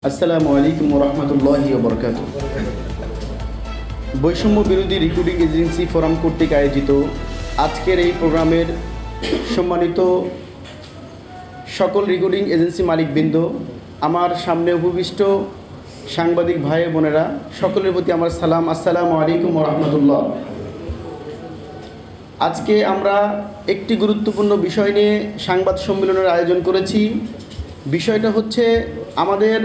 আসসালামু আলাইকুম রহমতুল্লাহি ওবরকাত। বৈষম্য বিরোধী রিক্রুটিং এজেন্সি ফোরাম কর্তৃক আয়োজিত আজকের এই প্রোগ্রামের সম্মানিত সকল রিক্রুটিং এজেন্সি মালিকবৃন্দ, আমার সামনে উপবিষ্ট সাংবাদিক ভাই বোনেরা, সকলের প্রতি আমার সালাম। আসসালামু আলাইকুম রহমতুল্লাহ। আজকে আমরা একটি গুরুত্বপূর্ণ বিষয় নিয়ে সংবাদ সম্মেলনের আয়োজন করেছি। বিষয়টা হচ্ছে আমাদের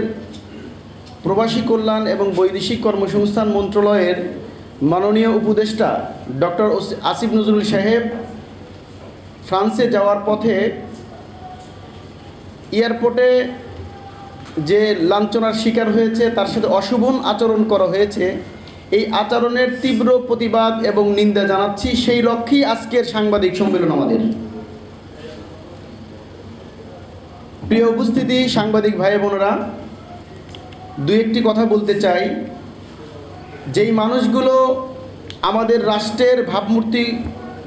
প্রবাসী কল্যাণ এবং বৈদেশিক কর্মসংস্থান মন্ত্রণালয়ের মাননীয় উপদেষ্টা ডক্টর আসিফ নজরুল সাহেব ফ্রান্সে যাওয়ার পথে এয়ারপোর্টে যে লাঞ্ছনার শিকার হয়েছে, তার সাথে অশোভন আচরণ করা হয়েছে, এই আচরণের তীব্র প্রতিবাদ এবং নিন্দা জানাচ্ছি। সেই লক্ষ্যেই আজকের সাংবাদিক সম্মেলন আমাদের। প্রিয় উপস্থিতি, সাংবাদিক ভাই বোনেরা, দুই একটি কথা বলতে চাই। যেই মানুষগুলো আমাদের রাষ্ট্রের ভাবমূর্তি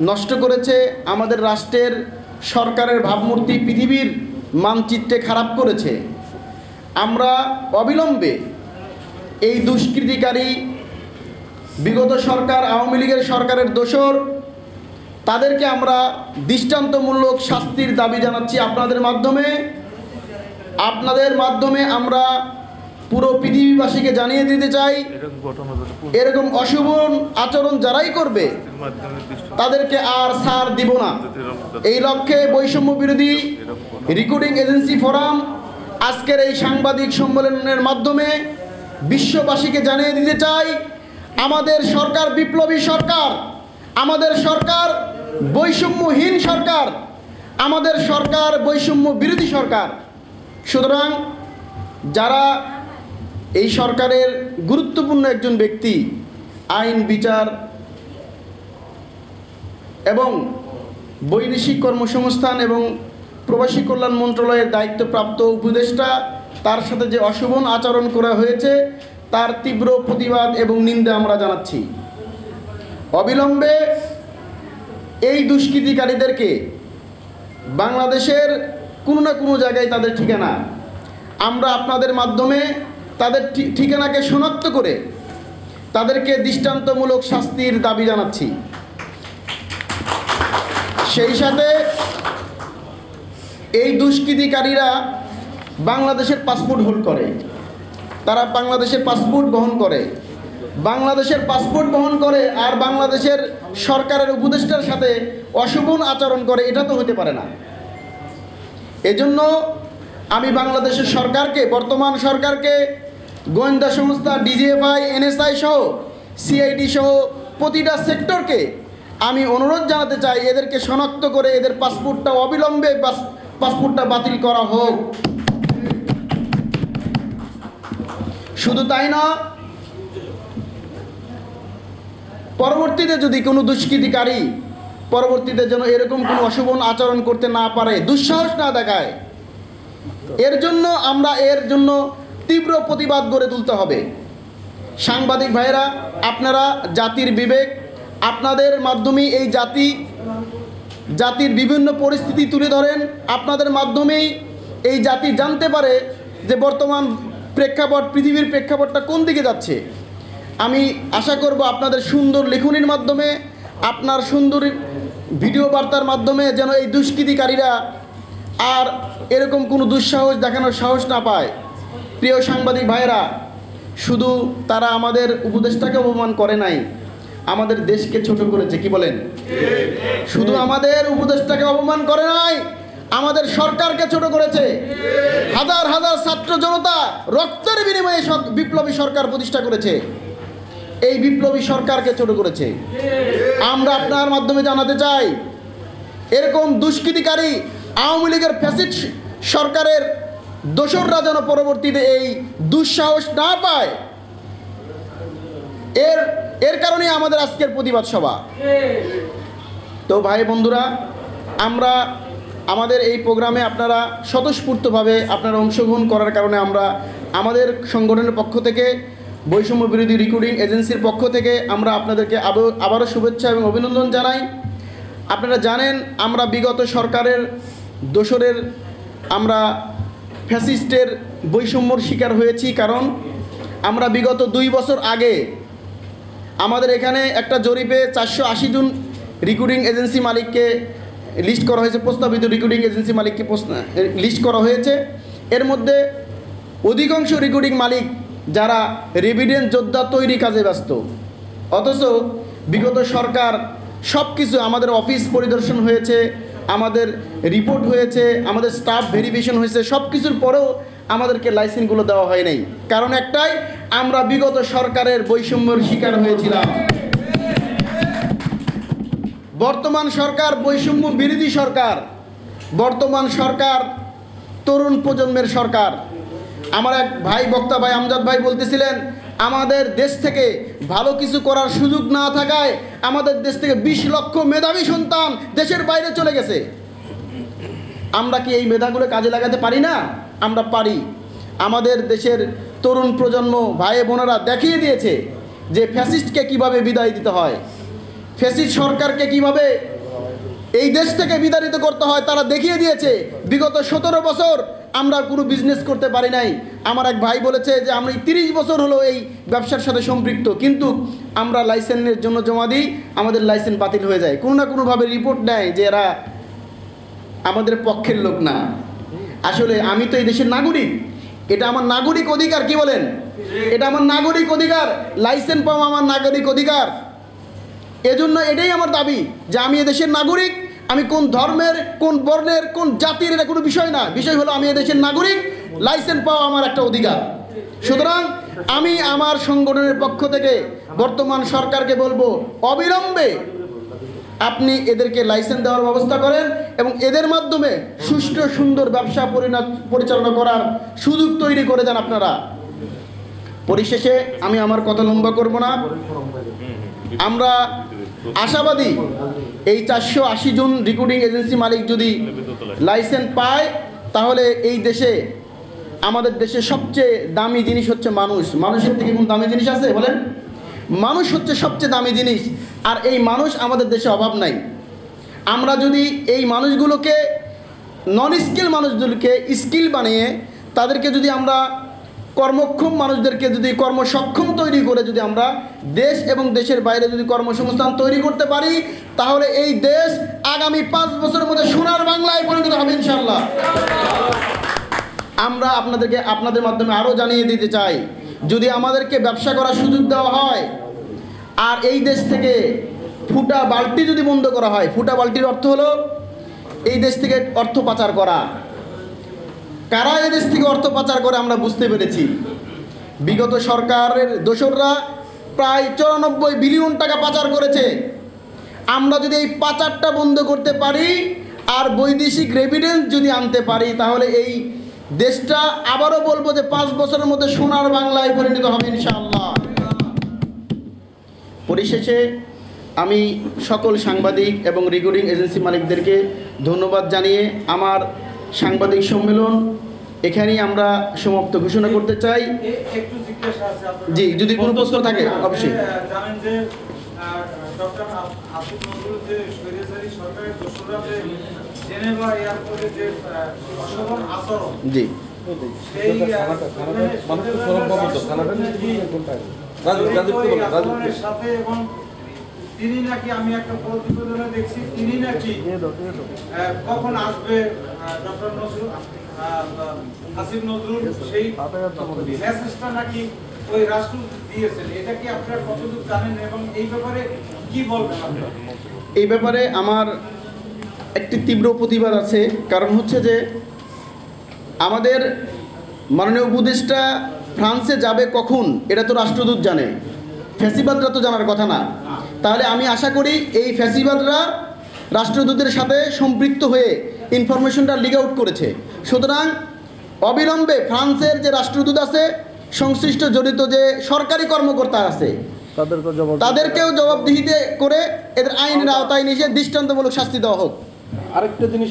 নষ্ট করেছে, আমাদের রাষ্ট্রের সরকারের ভাবমূর্তি পৃথিবীর মানচিত্রে খারাপ করেছে, আমরা অবিলম্বে এই দুষ্কৃতিকারী বিগত সরকার, আওয়ামী লীগের সরকারের দোসর, তাদেরকে আমরা দৃষ্টান্তমূলক শাস্তির দাবি জানাচ্ছি। আপনাদের মাধ্যমে আমরা পুরো পৃথিবীবাসীকে জানিয়ে দিতে চাই, এরকম অশোভন আচরণ যারাই করবে তাদেরকে আর ছাড় দিব না। এই লক্ষ্যে বৈষম্য বিরোধী রিক্রুটিং এজেন্সি ফোরাম আজকের এই সাংবাদিক সম্মেলনের মাধ্যমে বিশ্ববাসীকে জানিয়ে দিতে চাই, আমাদের সরকার বিপ্লবী সরকার, আমাদের সরকার বৈষম্যহীন সরকার, আমাদের সরকার বৈষম্য বিরোধী সরকার। সুতরাং যারা এই সরকারের গুরুত্বপূর্ণ একজন ব্যক্তি, আইন বিচার এবং বৈদেশিক কর্মসংস্থান এবং প্রবাসী কল্যাণ মন্ত্রণালয়ের দায়িত্বপ্রাপ্ত উপদেষ্টা, তার সাথে যে অশোভন আচরণ করা হয়েছে তার তীব্র প্রতিবাদ এবং নিন্দা আমরা জানাচ্ছি। অবিলম্বে এই দুষ্কৃতিকারীদেরকে বাংলাদেশের কোনো না কোনো জায়গায় তাদের ঠিকানা, আমরা আপনাদের মাধ্যমে তাদের ঠিকানাকে শনাক্ত করে তাদেরকে দৃষ্টান্তমূলক শাস্তির দাবি জানাচ্ছি। সেই সাথে এই দুষ্কৃতিকারীরা বাংলাদেশের পাসপোর্ট হোল্ড করে, তারা বাংলাদেশের পাসপোর্ট বহন করে, আর বাংলাদেশের সরকারের উপদেষ্টার সাথে অশোভন আচরণ করে। এটা তো হতে পারে না। এজন্য আমি বাংলাদেশের সরকারকে, বর্তমান সরকারকে, গোয়েন্দা সংস্থা ডিজিএফআই, এনএসআই সহ সিআইডি সহ প্রতিটা সেক্টরকে আমি অনুরোধ জানাতে চাই, এদেরকে শনাক্ত করে এদের পাসপোর্টটা অবিলম্বে পাসপোর্টটা বাতিল করা হোক। শুধু তাই না, পরবর্তীতে যদি কোনো দুষ্কৃতিকারী পরবর্তীতে যেন এরকম কোনো অশোভন আচরণ করতে না পারে, দুঃসাহস না দেখায়, এর জন্য তীব্র প্রতিবাদ গড়ে তুলতে হবে। সাংবাদিক ভাইরা, আপনারা জাতির বিবেক, আপনাদের মাধ্যমেই এই জাতির বিভিন্ন পরিস্থিতি তুলে ধরেন, আপনাদের মাধ্যমেই এই জাতি জানতে পারে যে বর্তমান পৃথিবীর প্রেক্ষাপটটা কোন দিকে যাচ্ছে। আমি আশা করব আপনাদের সুন্দর লেখনীর মাধ্যমে, আপনার সুন্দর ভিডিও বার্তার মাধ্যমে যেন এই দুষ্কৃতিকারীরা আর এরকম কোনো দুঃসাহস দেখানোর সাহস না পায়। প্রিয় সাংবাদিক ভাইরা, শুধু তারা আমাদের উপদেষ্টাকে অপমান করে নাই, আমাদের দেশকে ছোট করেছে। কি বলেন? শুধু আমাদের উপদেষ্টাকে অপমান করে নাই, আমাদের সরকারকে ছোট করেছে। হাজার হাজার ছাত্র জনতা রক্তের বিনিময়ে বিপ্লবী সরকার প্রতিষ্ঠা করেছে, এই বিপ্লবী সরকারকে ছোট করেছে। আমরা আপনার মাধ্যমে জানাতে চাই, এরকম দুষ্কৃতিকারী আওয়ামী লীগের ফ্যাসিস্ট সরকারের দোসররা যেন পরবর্তীতে এই দুঃসাহস না পায়। এর কারণে আমাদের আজকের প্রতিবাদ সভা। তো ভাই বন্ধুরা, আমরা আমাদের এই প্রোগ্রামে আপনারা স্বতঃস্ফূর্তভাবে আপনারা অংশগ্রহণ করার কারণে আমরা আমাদের সংগঠনের পক্ষ থেকে, বৈষম্য বিরোধী রিক্রুটিং এজেন্সির পক্ষ থেকে আমরা আপনাদেরকে আবারও শুভেচ্ছা এবং অভিনন্দন জানাই। আপনারা জানেন, আমরা বিগত সরকারের দোসরের, আমরা ফ্যাসিস্টের বৈষম্যর শিকার হয়েছি, কারণ আমরা বিগত 2 বছর আগে আমাদের এখানে একটা জরিপে 480 জন রিক্রুটিং এজেন্সি মালিককে লিস্ট করা হয়েছে, প্রস্তাবিত রিক্রুটিং এজেন্সি মালিককে লিস্ট করা হয়েছে। এর মধ্যে অধিকাংশ রিক্রুটিং মালিক যারা রেভিডেন্স যোদ্ধা তৈরি কাজে ব্যস্ত, অথচ বিগত সরকার সব কিছু, আমাদের অফিস পরিদর্শন হয়েছে, আমাদের রিপোর্ট হয়েছে, আমাদের স্টাফ ভেরিফিকেশন হয়েছে, সব কিছুর পরেও আমাদেরকে লাইসেন্সগুলো দেওয়া হয় নাই। কারণ একটাই, আমরা বিগত সরকারের বৈষম্যের শিকার হয়েছিলাম। বর্তমান সরকার বৈষম্য বিরোধী সরকার, বর্তমান সরকার তরুণ প্রজন্মের সরকার। আমার এক ভাই, বক্তা ভাই আমজাদ ভাই বলতেছিলেন, আমাদের দেশ থেকে ভালো কিছু করার সুযোগ না থাকায় আমাদের দেশ থেকে 20 লক্ষ মেধাবী সন্তান দেশের বাইরে চলে গেছে। আমরা কি এই মেধাগুলো কাজে লাগাতে পারি না? আমরা পারি। আমাদের দেশের তরুণ প্রজন্ম ভাই বোনেরা দেখিয়ে দিয়েছে যে ফ্যাসিস্টকে কিভাবে বিদায় দিতে হয়, ফ্যাসিস্ট সরকারকে কিভাবে এই দেশ থেকে বিতাড়িত করতে হয়, তারা দেখিয়ে দিয়েছে। বিগত 17 বছর আমরা কোনো বিজনেস করতে পারি নাই। আমার এক ভাই বলেছে যে আমি 30 বছর হলো এই ব্যবসার সাথে সম্পৃক্ত, কিন্তু আমরা লাইসেন্সের জন্য জমা দিই, আমাদের লাইসেন্স বাতিল হয়ে যায়। কোনো না কোনোভাবে রিপোর্ট দেয় যে এরা আমাদের পক্ষের লোক না। আসলে আমি তো এই দেশের নাগরিক, এটা আমার নাগরিক অধিকার। কি বলেন? এটা আমার নাগরিক অধিকার, লাইসেন্স পাওয়া আমার নাগরিক অধিকার। এজন্য এটাই আমার দাবি যে আমি এদেশের নাগরিক। আমি কোন ধর্মের, কোন বর্ণের, কোন জাতির, এটা কোনো বিষয় না। বিষয় হলো আমি এদেশের নাগরিক, লাইসেন্স পাওয়া আমার একটা অধিকার। সুতরাং আমি আমার সংগঠনের পক্ষ থেকে বর্তমান সরকারকে বলবো, অবিলম্বে আপনি এদেরকে লাইসেন্স দেওয়ার ব্যবস্থা করেন এবং এদের মাধ্যমে সুষ্ঠু সুন্দর ব্যবসা পরিচালনা করার সুযোগ তৈরি করে দেন আপনারা। পরিশেষে আমি আমার কথা লম্বা করব না। আমরা আশাবাদী এই 480 জন রিক্রুটিং এজেন্সি মালিক যদি লাইসেন্স পায়, তাহলে এই দেশে, আমাদের দেশে সবচেয়ে দামি জিনিস হচ্ছে মানুষ। মানুষের থেকে কোন দামি জিনিস আছে বলেন? মানুষ হচ্ছে সবচেয়ে দামি জিনিস। আর এই মানুষ আমাদের দেশে অভাব নাই। আমরা যদি এই মানুষগুলোকে, নন স্কিল মানুষগুলোকে স্কিল বানিয়ে তাদেরকে যদি আমরা কর্মক্ষম মানুষদেরকে যদি কর্মসক্ষম তৈরি করে যদি আমরা দেশ এবং দেশের বাইরে যদি কর্মসংস্থান তৈরি করতে পারি, তাহলে এই দেশ আগামী 5 বছরের মধ্যে সোনার বাংলায় পরিণত হবে ইনশাআল্লাহ। আমরা আপনাদের মাধ্যমে আরও জানিয়ে দিতে চাই, যদি আমাদেরকে ব্যবসা করার সুযোগ দেওয়া হয় আর এই দেশ থেকে ফুটা বালতি যদি বন্ধ করা হয়, ফুটা বালতির অর্থ হলো এই দেশ থেকে অর্থ পাচার করা। কারা এই দেশ থেকে অর্থ পাচার করে আমরা বুঝতে পেরেছি। বিগত সরকারের দোসররা প্রায় 94 বিলিয়ন টাকা পাচার করেছে। আমরা যদি এই পাচারটা বন্ধ করতে পারি আর বৈদেশিক রেভিডেন্স যদি আনতে পারি, তাহলে এই দেশটা আবারও বলবো যে 5 বছরের মধ্যে সোনার বাংলায় পরিণত হবে ইনশাআল্লাহ। পরিশেষে আমি সকল সাংবাদিক এবং রিক্রুটিং এজেন্সি মালিকদেরকে ধন্যবাদ জানিয়ে আমার সাংবাদিক সম্মেলন এখানেই আমরা সমাপ্ত ঘোষণা করতে চাই। জি, যদি কোনো প্রশ্ন থাকে অবশ্যই। জানেন যে ডক্টর আসিফ নজরুল যে স্বৈরাচারী সরকারের দোসররা যে জেনেভা এয়ারপোর্টে যে অশোভন আচরণ, জি, সেই সাথে এবং তিনি নাকি, আমি একটা প্রতিবেদনে দেখছি, তিনি নাকি কখন আসবে ডক্টর নজরুল, আসিফ নজরুল, সেই মেসেজটা নাকি ওই রাষ্ট্র দিয়েছেন। এটা কি আপনারা কতদূর জানেন এবং এই ব্যাপারে কি বলবেন আপনারা? এই ব্যাপারে আমার একটি তীব্র প্রতিবাদ আছে। কারণ হচ্ছে যে আমাদের মাননীয় উপদেষ্টা ফ্রান্সে যাবে কখন, এটা তো রাষ্ট্রদূত জানে, ফ্যাসিবাদরা তো জানার কথা না। তাহলে আমি আশা করি এই ফ্যাসিবাদরা রাষ্ট্রদূতের সাথে সম্পৃক্ত হয়ে ইনফরমেশনটা লিক আউট করেছে। সুতরাং অবিলম্বে ফ্রান্সের যে রাষ্ট্রদূত আছে, সংশ্লিষ্ট জড়িত যে সরকারি কর্মকর্তা আছে, তাদেরকেও জবাবদিহিতে করে এদের আইনের আওতায় নিয়ে দৃষ্টান্তমূলক শাস্তি দেওয়া হোক। আরেকটা জিনিস